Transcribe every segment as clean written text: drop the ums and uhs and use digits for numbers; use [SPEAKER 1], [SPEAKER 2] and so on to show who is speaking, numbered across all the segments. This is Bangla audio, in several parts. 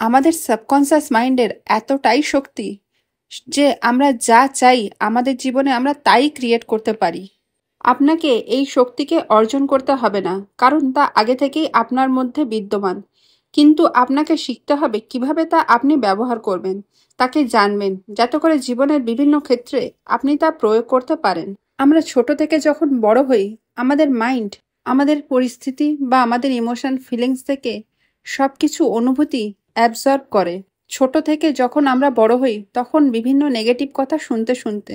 [SPEAKER 1] আমাদের সাবকনসিয়াস মাইন্ডের এতটাই শক্তি যে আমরা যা চাই আমাদের জীবনে আমরা তাই ক্রিয়েট করতে পারি। আপনাকে এই শক্তিকে অর্জন করতে হবে না, কারণ তা আগে থেকেই আপনার মধ্যে বিদ্যমান। কিন্তু আপনাকে শিখতে হবে কিভাবে তা আপনি ব্যবহার করবেন, তাকে জানবেন, যাতে করে জীবনের বিভিন্ন ক্ষেত্রে আপনি তা প্রয়োগ করতে পারেন। আমরা ছোট থেকে যখন বড় হই, আমাদের মাইন্ড আমাদের পরিস্থিতি বা আমাদের ইমোশন ফিলিংস থেকে সব কিছু অনুভূতি অ্যাবজর্ব করে। ছোট থেকে যখন আমরা বড় হই তখন বিভিন্ন নেগেটিভ কথা শুনতে শুনতে,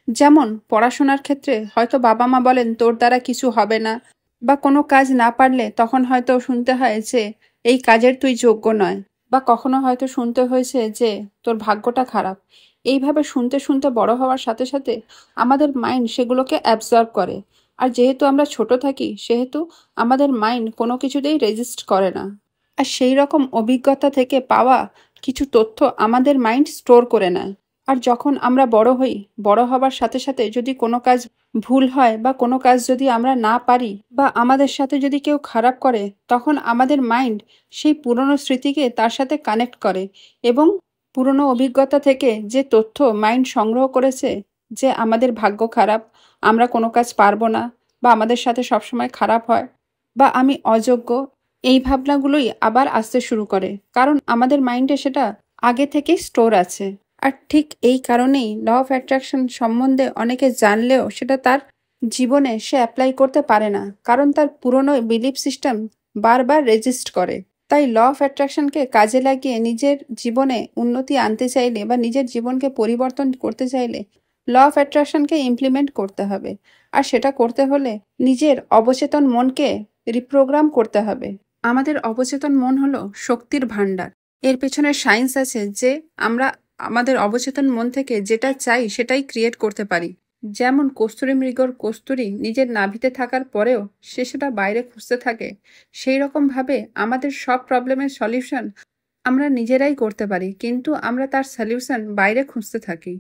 [SPEAKER 1] যেমন পড়াশোনার ক্ষেত্রে হয়তো বাবা মা বলেন তোর দ্বারা কিছু হবে না, বা কোনো কাজ না পারলে তখন হয়তো শুনতে হয় যে এই কাজের তুই যোগ্য নয়, বা কখনো হয়তো শুনতে হয়েছে যে তোর ভাগ্যটা খারাপ। এইভাবে শুনতে শুনতে বড় হওয়ার সাথে সাথে আমাদের মাইন্ড সেগুলোকে অ্যাবজর্ব করে। আর যেহেতু আমরা ছোট থাকি সেহেতু আমাদের মাইন্ড কোনো কিছুতেই রেজিস্ট করে না। আর সেই রকম অভিজ্ঞতা থেকে পাওয়া কিছু তথ্য আমাদের মাইন্ড স্টোর করে নেয়। আর যখন আমরা বড় হই, বড় হবার সাথে সাথে যদি কোনো কাজ ভুল হয় বা কোনো কাজ যদি আমরা না পারি বা আমাদের সাথে যদি কেউ খারাপ করে, তখন আমাদের মাইন্ড সেই পুরনো স্মৃতিকে তার সাথে কানেক্ট করে এবং পুরনো অভিজ্ঞতা থেকে যে তথ্য মাইন্ড সংগ্রহ করেছে যে আমাদের ভাগ্য খারাপ, আমরা কোনো কাজ পারবো না, বা আমাদের সাথে সবসময় খারাপ হয়, বা আমি অযোগ্য, এই ভাবনাগুলোই আবার আসতে শুরু করে, কারণ আমাদের মাইন্ডে সেটা আগে থেকেই স্টোর আছে। আর ঠিক এই কারণেই ল অফ অ্যাট্রাকশন সম্বন্ধে অনেকে জানলেও সেটা তার জীবনে সে অ্যাপ্লাই করতে পারে না, কারণ তার পুরনো বিলিফ সিস্টেম বারবার রেজিস্ট করে। তাই ল অফ অ্যাট্রাকশনকে কাজে লাগিয়ে নিজের জীবনে উন্নতি আনতে চাইলে বা নিজের জীবনকে পরিবর্তন করতে চাইলে ল অফ অ্যাট্রাকশনকে ইমপ্লিমেন্ট করতে হবে। আর সেটা করতে হলে নিজের অবচেতন মনকে রিপ্রোগ্রাম করতে হবে। আমাদের অবচেতন মন হলো শক্তির ভাণ্ডার। এর পেছনে সায়েন্স আছে যে আমরা আমাদের অবচেতন মন থেকে যেটা চাই সেটাই ক্রিয়েট করতে পারি। যেমন কস্তুরী মৃগর কস্তুরী নিজের নাভিতে থাকার পরেও সে সেটা বাইরে খুঁজতে থাকে, সেই রকমভাবে আমাদের সব প্রবলেমের সলিউশন আমরা নিজেরাই করতে পারি, কিন্তু আমরা তার সলিউশন বাইরে খুঁজতে থাকি।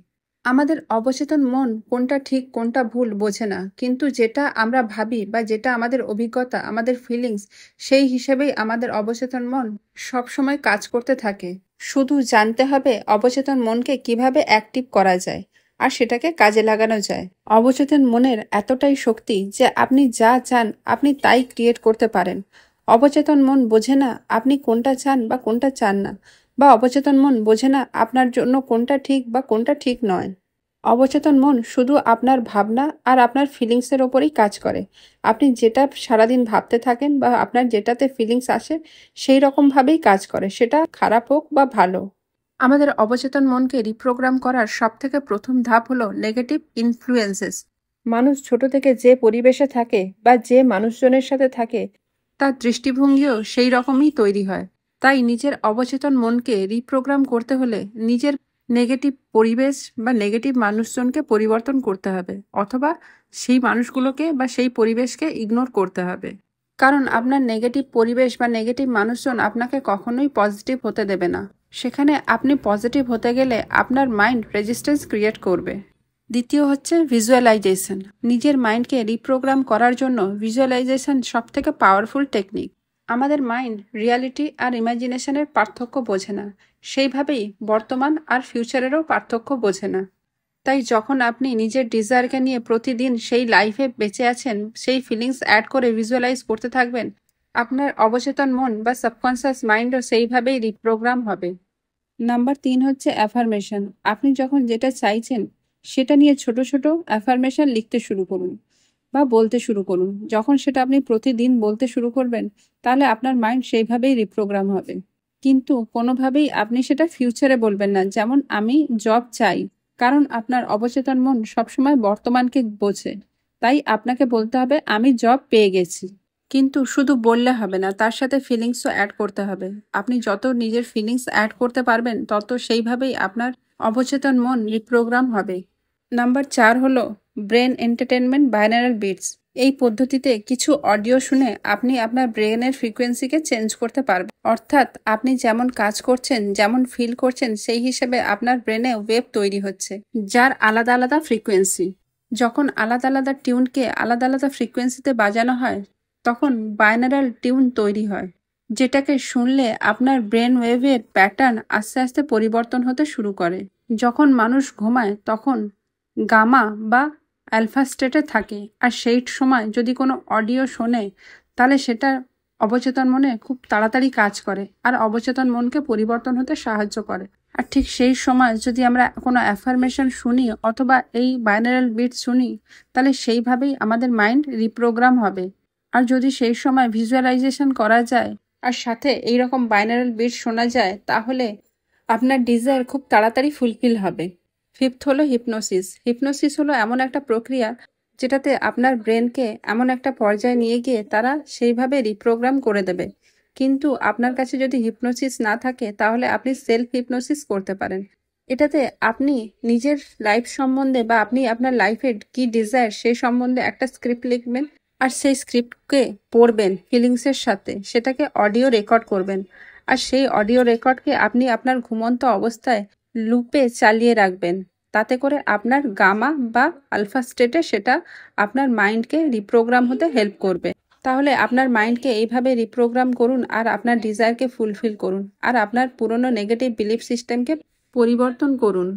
[SPEAKER 1] আমাদের অবচেতন মন কোনটা ঠিক কোনটা ভুল বোঝে না, কিন্তু যেটা আমরা ভাবি বা যেটা আমাদের অভিজ্ঞতা, আমাদের ফিলিংস, সেই হিসেবেই আমাদের অবচেতন মন সবসময় কাজ করতে থাকে। শুধু জানতে হবে অবচেতন মনকে কিভাবে অ্যাক্টিভ করা যায় আর সেটাকে কাজে লাগানো যায়। অবচেতন মনের এতটাই শক্তি যে আপনি যা চান আপনি তাই ক্রিয়েট করতে পারেন। অবচেতন মন বোঝে না আপনি কোনটা চান বা কোনটা চান না, বা অবচেতন মন বোঝে না আপনার জন্য কোনটা ঠিক বা কোনটা ঠিক নয়। অবচেতন মন শুধু আপনার ভাবনা আর আপনার ফিলিংসের ওপরেই কাজ করে। আপনি যেটা সারাদিন ভাবতে থাকেন বা আপনার যেটাতে ফিলিংস আসে সেই রকমভাবেই কাজ করে, সেটা খারাপ হোক বা ভালো। আমাদের অবচেতন মনকে রিপ্রোগ্রাম করার সবথেকে প্রথম ধাপ হলো নেগেটিভ ইনফ্লুয়েন্সেস। মানুষ ছোট থেকে যে পরিবেশে থাকে বা যে মানুষজনের সাথে থাকে তার দৃষ্টিভঙ্গিও সেই রকমই তৈরি হয়। তাই নিজের অবচেতন মনকে রিপ্রোগ্রাম করতে হলে নিজের নেগেটিভ পরিবেশ বা নেগেটিভ মানুষজনকে পরিবর্তন করতে হবে, অথবা সেই মানুষগুলোকে বা সেই পরিবেশকে ইগনোর করতে হবে। কারণ আপনার নেগেটিভ পরিবেশ বা নেগেটিভ মানুষজন আপনাকে কখনোই পজিটিভ হতে দেবে না। সেখানে আপনি পজিটিভ হতে গেলে আপনার মাইন্ড রেজিস্ট্যান্স ক্রিয়েট করবে। দ্বিতীয় হচ্ছে ভিজুয়ালাইজেশন। নিজের মাইন্ডকে রিপ্রোগ্রাম করার জন্য ভিজুয়ালাইজেশন সবথেকে পাওয়ারফুল টেকনিক। আমাদের মাইন্ড রিয়ালিটি আর ইমাজিনেশনের পার্থক্য বোঝে না, সেইভাবেই বর্তমান আর ফিউচারেরও পার্থক্য বোঝে না। তাই যখন আপনি নিজের ডিজায়ারকে নিয়ে প্রতিদিন সেই লাইফে বেঁচে আছেন সেই ফিলিংস অ্যাড করে ভিজুয়ালাইজ করতে থাকবেন, আপনার অবচেতন মন বা সাবকনসিয়াস মাইন্ডও সেইভাবেই রিপ্রোগ্রাম হবে। নাম্বার 3 হচ্ছে অ্যাফার্মেশন। আপনি যখন যেটা চাইছেন সেটা নিয়ে ছোট ছোট অ্যাফার্মেশন লিখতে শুরু করুন বা বলতে শুরু করুন। যখন সেটা আপনি প্রতিদিন বলতে শুরু করবেন তাহলে আপনার মাইন্ড সেইভাবেই রিপ্রোগ্রাম হবে। কিন্তু কোনোভাবেই আপনি সেটা ফিউচারে বলবেন না, যেমন আমি জব চাই, কারণ আপনার অবচেতন মন সবসময় বর্তমানকে বোঝে। তাই আপনাকে বলতে হবে আমি জব পেয়ে গেছি। কিন্তু শুধু বললে হবে না, তার সাথে ফিলিংসও অ্যাড করতে হবে। আপনি যত নিজের ফিলিংস অ্যাড করতে পারবেন তত সেইভাবেই আপনার অবচেতন মন রিপ্রোগ্রাম হবে। নাম্বার 4 হলো ব্রেন এন্টারটেনমেন্ট বাইনারাল বিটস। এই পদ্ধতিতে কিছু অডিও শুনে আপনি আপনার ব্রেনের ফ্রিকোয়েন্সিকে চেঞ্জ করতে পারবেন। অর্থাৎ আপনি যেমন কাজ করছেন, যেমন ফিল করছেন, সেই হিসেবে আপনার ব্রেনে ওয়েভ তৈরি হচ্ছে যার আলাদা আলাদা ফ্রিকোয়েন্সি। যখন আলাদা আলাদা টিউনকে আলাদা আলাদা ফ্রিকোয়েন্সিতে বাজানো হয় তখন বাইনারাল টিউন তৈরি হয়, যেটাকে শুনলে আপনার ব্রেন ওয়েভের প্যাটার্ন আস্তে আস্তে পরিবর্তন হতে শুরু করে। যখন মানুষ ঘুমায় তখন গামা বা অ্যালফা স্টেটে থাকে, আর সেই সময় যদি কোনো অডিও শোনে তাহলে সেটা অবচেতন মনে খুব তাড়াতাড়ি কাজ করে আর অবচেতন মনকে পরিবর্তন হতে সাহায্য করে। আর ঠিক সেই সময় যদি আমরা কোনো অ্যাফার্মেশন শুনি অথবা এই বাইনারাল বিট শুনি তাহলে সেইভাবেই আমাদের মাইন্ড রিপ্রোগ্রাম হবে। আর যদি সেই সময় ভিজুয়ালাইজেশন করা যায় আর সাথে এইরকম বাইনারাল বিট শোনা যায় তাহলে আপনার ডিজায়ার খুব তাড়াতাড়ি ফুলফিল হবে। ফিফথ হলো হিপনোসিস। হিপনোসিস হলো এমন একটা প্রক্রিয়া যেটাতে আপনার ব্রেনকে এমন একটা পর্যায়ে নিয়ে গিয়ে তারা সেইভাবে রিপ্রোগ্রাম করে দেবে। কিন্তু আপনার কাছে যদি হিপনোসিস না থাকে তাহলে আপনি সেলফ হিপনোসিস করতে পারেন। এটাতে আপনি নিজের লাইফ সম্বন্ধে বা আপনি আপনার লাইফের কি ডিজায়ার সেই সম্বন্ধে একটা স্ক্রিপ্ট লিখবেন আর সেই স্ক্রিপ্টকে পড়বেন ফিলিংসের সাথে, সেটাকে অডিও রেকর্ড করবেন আর সেই অডিও রেকর্ডকে আপনি আপনার ঘুমন্ত অবস্থায় লুপে চালিয়ে রাখবেন। তাতে করে আপনার গামা বা আলফা স্টেটে সেটা আপনার মাইন্ডকে রিপ্রোগ্রাম হতে হেল্প করবে। তাহলে আপনার মাইন্ডকে এইভাবে রিপ্রোগ্রাম করুন আর আপনার ডিজায়ারকে ফুলফিল করুন আর আপনার পুরনো নেগেটিভ বিলিফ সিস্টেমকে পরিবর্তন করুন।